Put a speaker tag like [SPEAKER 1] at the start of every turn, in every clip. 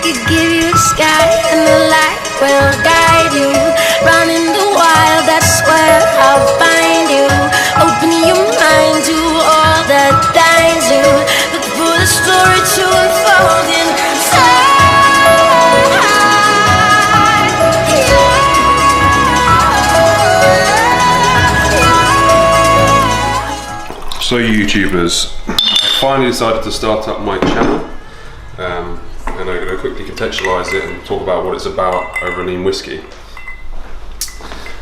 [SPEAKER 1] could give you the sky, and the light will guide you. Running the wild, that's where I'll find you. Open your mind to all that binds you. Look for the story to unfold inside.
[SPEAKER 2] So YouTubers, I finally decided to start up my channel, and I'm going to quickly contextualise it and talk about what it's about over Lean Whiskey.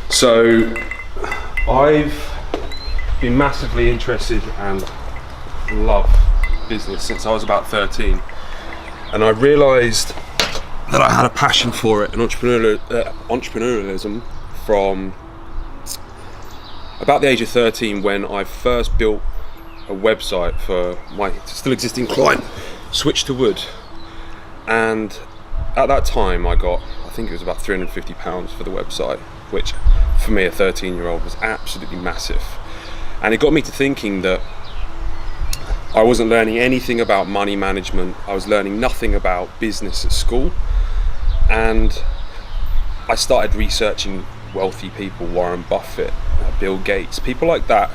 [SPEAKER 2] So I've been massively interested and love business since I was about 13, and I realised that I had a passion for it and entrepreneurialism from about the age of 13, when I first built a website for my still existing client, Switch to Wood. And at that time I think it was about £350 for the website, which for me, a 13-year-old, was absolutely massive. And it got me to thinking that I wasn't learning anything about money management. I was learning nothing about business at school. And I started researching wealthy people, Warren Buffett, Bill Gates, people like that.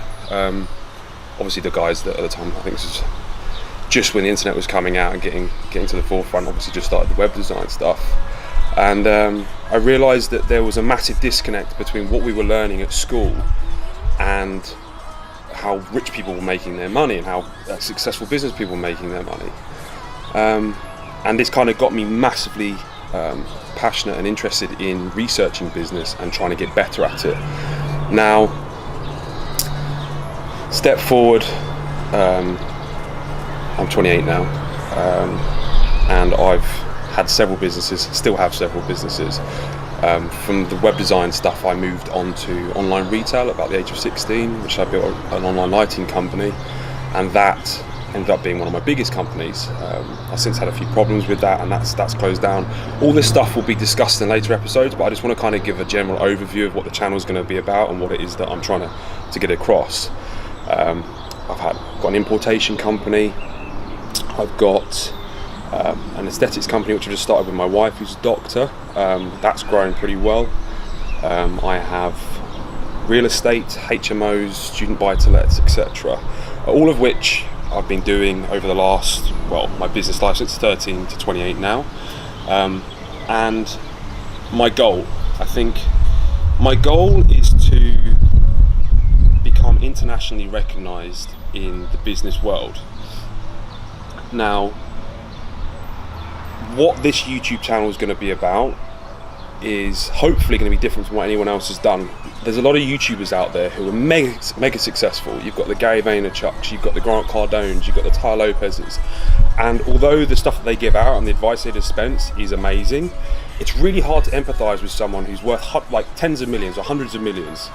[SPEAKER 2] Obviously the guys that at the time, I think this was just when the internet was coming out and getting to the forefront, obviously just started the web design stuff. And I realised that there was a massive disconnect between what we were learning at school and how rich people were making their money and how successful business people were making their money. And this kind of got me massively passionate and interested in researching business and trying to get better at it. Now, step forward, I'm 28 now, and I've had several businesses, still have several businesses. From the web design stuff, I moved on to online retail at about the age of 16, which I built an online lighting company, and that ended up being one of my biggest companies. I've since had a few problems with that, and that's closed down. All this stuff will be discussed in later episodes, but I just want to kind of give a general overview of what the channel is going to be about and what it is that I'm trying to get across. I've got an importation company. I've got an aesthetics company which I just started with my wife, who's a doctor. That's growing pretty well. I have real estate, HMOs, student buy-to-lets, etc. All of which I've been doing over the last, my business life since 13 to 28 now. And my goal is to become internationally recognised in the business world. Now, what this YouTube channel is going to be about is hopefully going to be different from what anyone else has done. There's a lot of YouTubers out there who are mega successful. You've got the Gary Vaynerchuks, you've got the Grant Cardones, you've got the Ty Lopez's, and although the stuff that they give out and the advice they dispense is amazing, it's really hard to empathise with someone who's worth like tens of millions or hundreds of millions.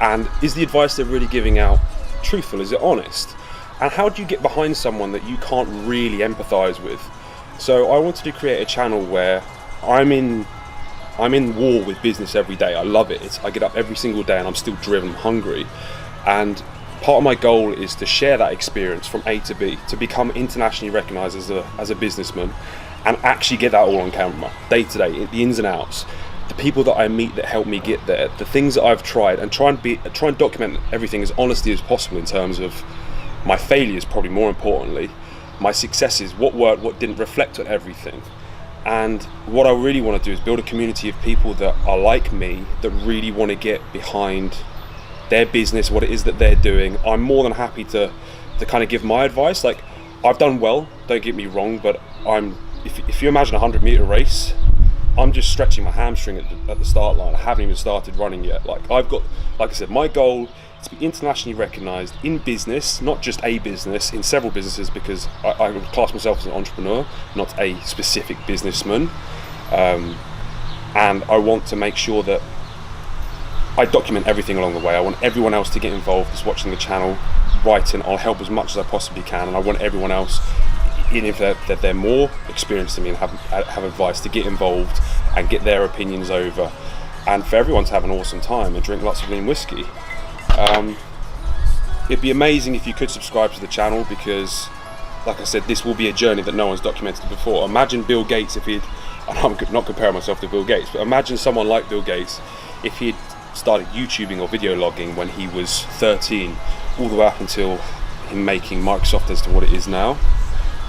[SPEAKER 2] And is the advice they're really giving out truthful? Is it honest? And how do you get behind someone that you can't really empathise with? So I wanted to create a channel where I'm in war with business every day. I love it. I get up every single day and I'm still driven, hungry. And part of my goal is to share that experience from A to B, to become internationally recognised as a businessman, and actually get that all on camera, day to day, the ins and outs, the people that I meet that help me get there, the things that I've tried, and try and document everything as honestly as possible in terms of my failures, probably more importantly, my successes, what worked, what didn't, reflect on everything. And what I really want to do is build a community of people that are like me, that really want to get behind their business, what it is that they're doing. I'm more than happy to kind of give my advice. Like, I've done well, don't get me wrong, but if you imagine a 100-meter race, I'm just stretching my hamstring at the start line. I haven't even started running yet. Like I said, my goal is to be internationally recognized in business, not just a business, in several businesses, because I would class myself as an entrepreneur, not a specific businessman. And I want to make sure that I document everything along the way. I want everyone else to get involved who's watching the channel, writing. I'll help as much as I possibly can, and I want everyone else, even if they're more experienced than me and have advice, to get involved and get their opinions over, and for everyone to have an awesome time and drink lots of Lean whiskey. It'd be amazing if you could subscribe to the channel, because like I said, this will be a journey that no one's documented before. Imagine Bill Gates if he'd and I'm not comparing myself to Bill Gates, but imagine someone like Bill Gates, if he had started YouTubing or video logging when he was 13, all the way up until him making Microsoft as to what it is now.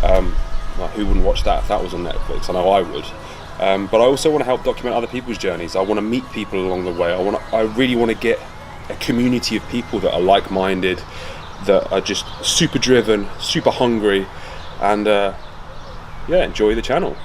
[SPEAKER 2] Well, who wouldn't watch that if that was on Netflix? I know I would. But I also want to help document other people's journeys. I want to meet people along the way. I really want to get a community of people that are like-minded, that are just super driven, super hungry, and enjoy the channel.